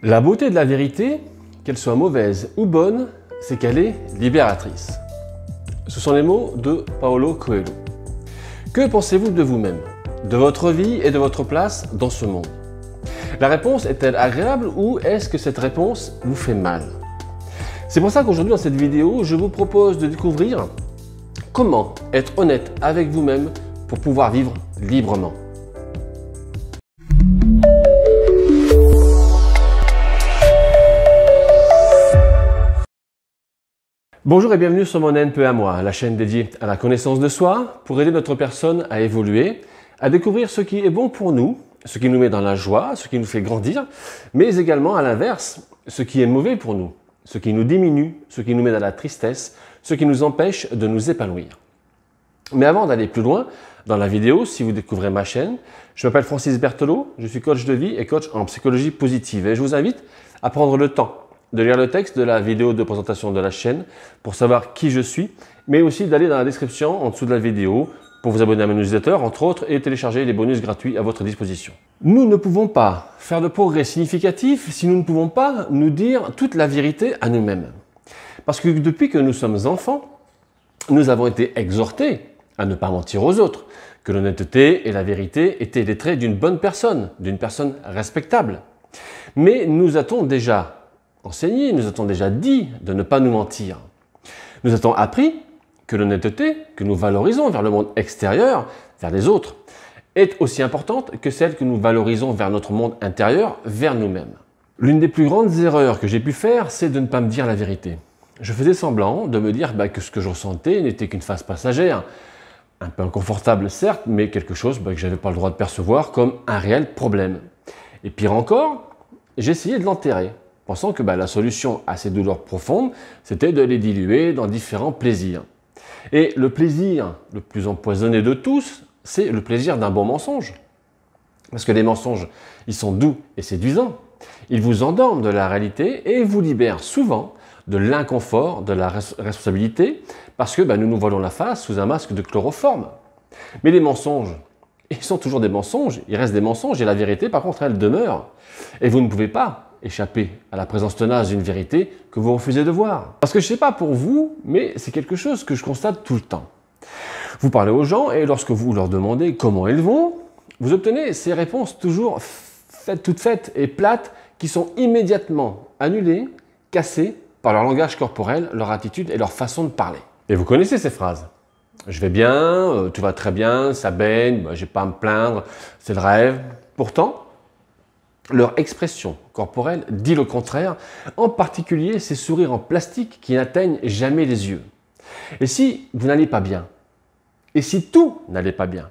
La beauté de la vérité, qu'elle soit mauvaise ou bonne, c'est qu'elle est libératrice. Ce sont les mots de Paulo Coelho. Que pensez-vous de vous-même, de votre vie et de votre place dans ce monde? La réponse est-elle agréable ou est-ce que cette réponse vous fait mal? C'est pour ça qu'aujourd'hui dans cette vidéo, je vous propose de découvrir comment être honnête avec vous-même pour pouvoir vivre librement. Bonjour et bienvenue sur mon NPE à moi, la chaîne dédiée à la connaissance de soi pour aider notre personne à évoluer, à découvrir ce qui est bon pour nous, ce qui nous met dans la joie, ce qui nous fait grandir, mais également à l'inverse, ce qui est mauvais pour nous, ce qui nous diminue, ce qui nous met dans la tristesse, ce qui nous empêche de nous épanouir. Mais avant d'aller plus loin dans la vidéo, si vous découvrez ma chaîne, je m'appelle Francis Berthelot, je suis coach de vie et coach en psychologie positive et je vous invite à prendre le temps de lire le texte de la vidéo de présentation de la chaîne pour savoir qui je suis, mais aussi d'aller dans la description en dessous de la vidéo pour vous abonner à ma newsletter, entre autres, et télécharger les bonus gratuits à votre disposition. Nous ne pouvons pas faire de progrès significatifs si nous ne pouvons pas nous dire toute la vérité à nous-mêmes. Parce que depuis que nous sommes enfants, nous avons été exhortés à ne pas mentir aux autres, que l'honnêteté et la vérité étaient les traits d'une bonne personne, d'une personne respectable. Mais nous a-t-on déjà enseigné, nous a-t-on déjà dit de ne pas nous mentir? Nous a-t-on appris que l'honnêteté que nous valorisons vers le monde extérieur, vers les autres, est aussi importante que celle que nous valorisons vers notre monde intérieur, vers nous-mêmes? L'une des plus grandes erreurs que j'ai pu faire, c'est de ne pas me dire la vérité. Je faisais semblant de me dire que ce que je ressentais n'était qu'une phase passagère, un peu inconfortable certes, mais quelque chose que je n'avais pas le droit de percevoir comme un réel problème. Et pire encore, j'ai essayé de l'enterrer, pensant que la solution à ces douleurs profondes, c'était de les diluer dans différents plaisirs. Et le plaisir le plus empoisonné de tous, c'est le plaisir d'un bon mensonge. Parce que les mensonges, ils sont doux et séduisants. Ils vous endorment de la réalité et vous libèrent souvent de l'inconfort, de la responsabilité, parce que nous nous voilons la face sous un masque de chloroforme. Mais les mensonges, ils sont toujours des mensonges, ils restent des mensonges et la vérité, par contre, elle demeure. Et vous ne pouvez pas échapper à la présence tenace d'une vérité que vous refusez de voir. Parce que je ne sais pas pour vous, mais c'est quelque chose que je constate tout le temps. Vous parlez aux gens et lorsque vous leur demandez comment ils vont, vous obtenez ces réponses toujours toutes faites et plates qui sont immédiatement annulées, cassées par leur langage corporel, leur attitude et leur façon de parler. Et vous connaissez ces phrases. Je vais bien, tout va très bien, ça baigne, j'ai pas à me plaindre, c'est le rêve. Pourtant, leur expression corporelle dit le contraire, en particulier ces sourires en plastique qui n'atteignent jamais les yeux. Et si vous n'allez pas bien? Et si tout n'allait pas bien?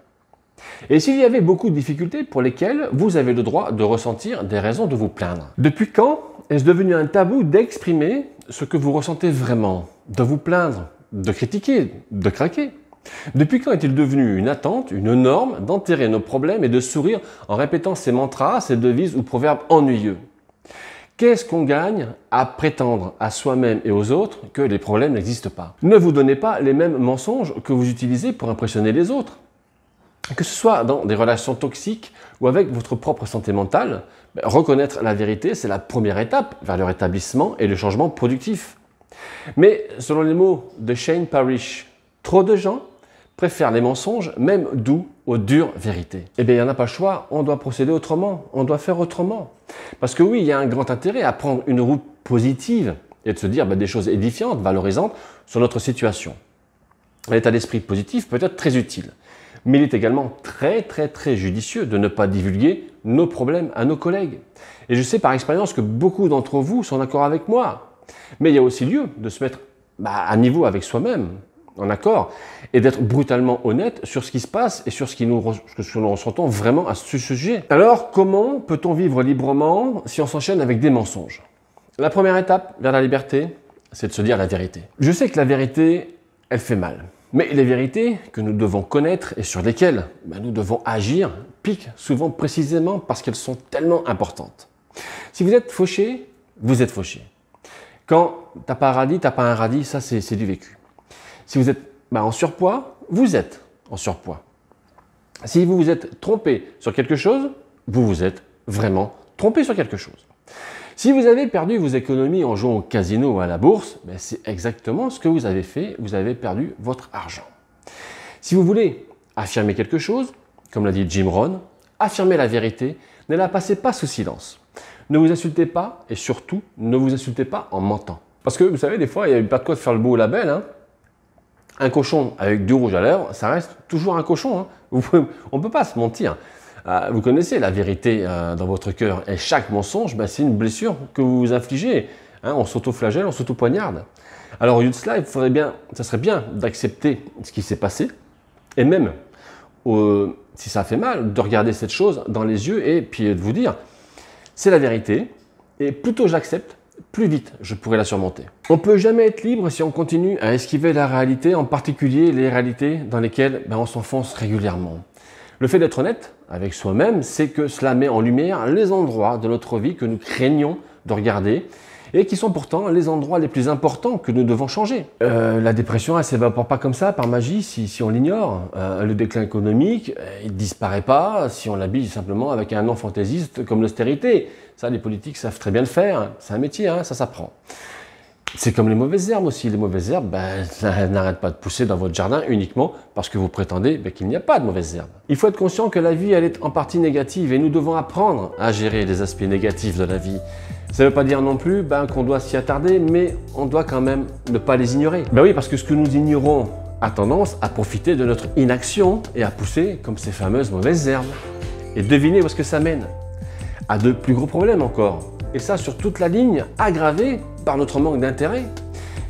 Et s'il y avait beaucoup de difficultés pour lesquelles vous avez le droit de ressentir des raisons de vous plaindre? Depuis quand est-ce devenu un tabou d'exprimer ce que vous ressentez vraiment, de vous plaindre, de critiquer, de craquer? Depuis quand est-il devenu une attente, une norme d'enterrer nos problèmes et de sourire en répétant ces mantras, ces devises ou proverbes ennuyeux? Qu'est-ce qu'on gagne à prétendre à soi-même et aux autres que les problèmes n'existent pas? Ne vous donnez pas les mêmes mensonges que vous utilisez pour impressionner les autres. Que ce soit dans des relations toxiques ou avec votre propre santé mentale, reconnaître la vérité, c'est la première étape vers le rétablissement et le changement productif. Mais selon les mots de Shane Parrish, trop de gens préfèrent les mensonges, même doux, aux dures vérités. Eh bien, il n'y en a pas le choix, on doit procéder autrement, on doit faire autrement. Parce que oui, il y a un grand intérêt à prendre une route positive et de se dire des choses édifiantes, valorisantes sur notre situation. L'état d'esprit positif peut être très utile. Mais il est également très judicieux de ne pas divulguer nos problèmes à nos collègues. Et je sais par expérience que beaucoup d'entre vous sont d'accord avec moi. Mais il y a aussi lieu de se mettre à niveau avec soi-même, en accord, et d'être brutalement honnête sur ce qui se passe et sur ce que nous ressentons vraiment à ce sujet. Alors, comment peut-on vivre librement si on s'enchaîne avec des mensonges? La première étape vers la liberté, c'est de se dire la vérité. Je sais que la vérité, elle fait mal. Mais les vérités que nous devons connaître et sur lesquelles nous devons agir piquent souvent précisément parce qu'elles sont tellement importantes. Si vous êtes fauché, vous êtes fauché. Quand t'as pas un radis, t'as pas un radis, ça c'est du vécu. Si vous êtes en surpoids, vous êtes en surpoids. Si vous vous êtes trompé sur quelque chose, vous vous êtes vraiment trompé sur quelque chose. Si vous avez perdu vos économies en jouant au casino ou à la bourse, ben c'est exactement ce que vous avez fait, vous avez perdu votre argent. Si vous voulez affirmer quelque chose, comme l'a dit Jim Rohn, affirmer la vérité, ne la passez pas sous silence. Ne vous insultez pas et surtout, ne vous insultez pas en mentant. Parce que vous savez, des fois, il n'y a pas de quoi de faire le beau ou la belle. Hein. Un cochon avec du rouge à lèvres, ça reste toujours un cochon. Hein. On ne peut pas se mentir. Vous connaissez la vérité dans votre cœur et chaque mensonge, ben, c'est une blessure que vous vous infligez. Hein. On s'auto-flagelle, on s'auto-poignarde. Alors au lieu de cela, ça serait bien d'accepter ce qui s'est passé et même, si ça fait mal, de regarder cette chose dans les yeux et puis de vous dire, c'est la vérité et plus tôt j'accepte, plus vite je pourrai la surmonter. On ne peut jamais être libre si on continue à esquiver la réalité, en particulier les réalités dans lesquelles ben, on s'enfonce régulièrement. Le fait d'être honnête avec soi-même, c'est que cela met en lumière les endroits de notre vie que nous craignons de regarder et qui sont pourtant les endroits les plus importants que nous devons changer. La dépression, elle ne s'évapore pas comme ça, par magie, si on l'ignore. Le déclin économique, il ne disparaît pas si on l'habille simplement avec un nom fantaisiste comme l'austérité. Ça, les politiques savent très bien le faire. C'est un métier, hein, ça s'apprend. C'est comme les mauvaises herbes aussi. Les mauvaises herbes, ça n'arrête pas de pousser dans votre jardin uniquement parce que vous prétendez qu'il n'y a pas de mauvaises herbes. Il faut être conscient que la vie, elle est en partie négative et nous devons apprendre à gérer les aspects négatifs de la vie. Ça ne veut pas dire non plus qu'on doit s'y attarder, mais on doit quand même ne pas les ignorer. Ben oui, parce que ce que nous ignorons a tendance à profiter de notre inaction et à pousser comme ces fameuses mauvaises herbes. Et devinez où est-ce que ça mène? À de plus gros problèmes encore. Et ça sur toute la ligne, aggravé par notre manque d'intérêt.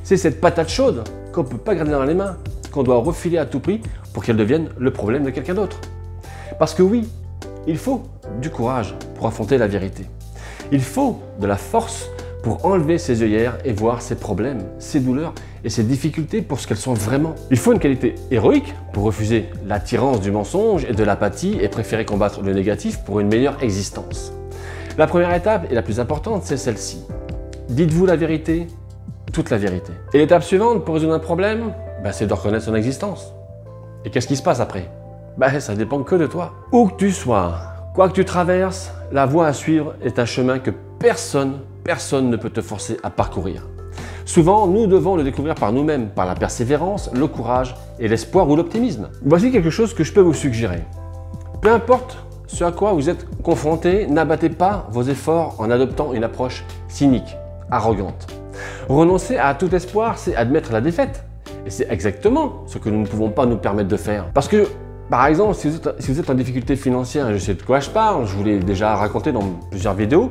C'est cette patate chaude qu'on ne peut pas garder dans les mains, qu'on doit refiler à tout prix pour qu'elle devienne le problème de quelqu'un d'autre. Parce que oui, il faut du courage pour affronter la vérité. Il faut de la force pour enlever ses œillères et voir ses problèmes, ses douleurs et ses difficultés pour ce qu'elles sont vraiment. Il faut une qualité héroïque pour refuser l'attirance du mensonge et de l'apathie et préférer combattre le négatif pour une meilleure existence. La première étape et la plus importante, c'est celle-ci. Dites-vous la vérité, toute la vérité. Et l'étape suivante pour résoudre un problème, c'est de reconnaître son existence. Et qu'est-ce qui se passe après? Ça dépend que de toi. Où que tu sois, quoi que tu traverses, la voie à suivre est un chemin que personne ne peut te forcer à parcourir. Souvent, nous devons le découvrir par nous-mêmes, par la persévérance, le courage et l'espoir ou l'optimisme. Voici quelque chose que je peux vous suggérer. Peu importe ce à quoi vous êtes confronté, n'abattez pas vos efforts en adoptant une approche cynique, arrogante. Renoncer à tout espoir, c'est admettre la défaite. Et c'est exactement ce que nous ne pouvons pas nous permettre de faire. Parce que, par exemple, si vous êtes en difficulté financière, je sais de quoi je parle, je vous l'ai déjà raconté dans plusieurs vidéos,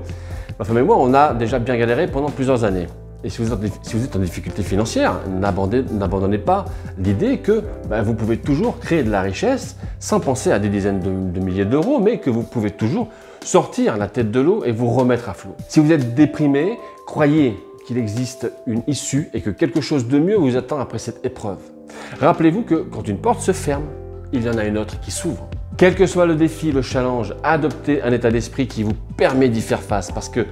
ma femme et moi, on a déjà bien galéré pendant plusieurs années. Et si vous êtes en difficulté financière, n'abandonnez pas l'idée que vous pouvez toujours créer de la richesse sans penser à des dizaines de milliers d'euros, mais que vous pouvez toujours sortir la tête de l'eau et vous remettre à flot. Si vous êtes déprimé, croyez qu'il existe une issue et que quelque chose de mieux vous attend après cette épreuve. Rappelez-vous que quand une porte se ferme, il y en a une autre qui s'ouvre. Quel que soit le défi, le challenge, adoptez un état d'esprit qui vous permet d'y faire face parce que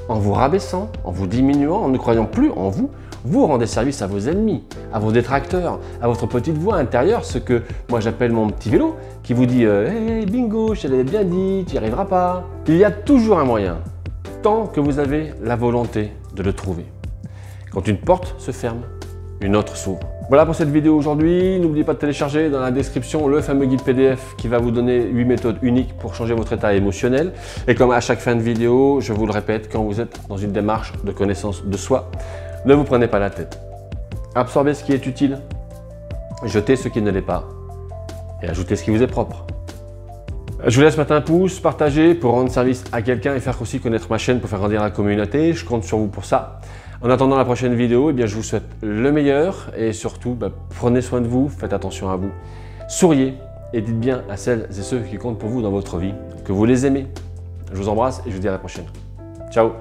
en vous rabaissant, en vous diminuant, en ne croyant plus en vous, vous rendez service à vos ennemis, à vos détracteurs, à votre petite voix intérieure, ce que moi j'appelle mon petit vélo, qui vous dit hey, bingo, je te l'avais bien dit, tu n'y arriveras pas. Il y a toujours un moyen, tant que vous avez la volonté de le trouver. Quand une porte se ferme, une autre s'ouvre. Voilà pour cette vidéo aujourd'hui. N'oubliez pas de télécharger dans la description le fameux guide PDF qui va vous donner 8 méthodes uniques pour changer votre état émotionnel. Et comme à chaque fin de vidéo, je vous le répète, quand vous êtes dans une démarche de connaissance de soi, ne vous prenez pas la tête. Absorbez ce qui est utile, jetez ce qui ne l'est pas et ajoutez ce qui vous est propre. Je vous laisse mettre un pouce, partager pour rendre service à quelqu'un et faire aussi connaître ma chaîne pour faire grandir la communauté. Je compte sur vous pour ça. En attendant la prochaine vidéo, je vous souhaite le meilleur et surtout, prenez soin de vous, faites attention à vous. Souriez et dites bien à celles et ceux qui comptent pour vous dans votre vie que vous les aimez. Je vous embrasse et je vous dis à la prochaine. Ciao!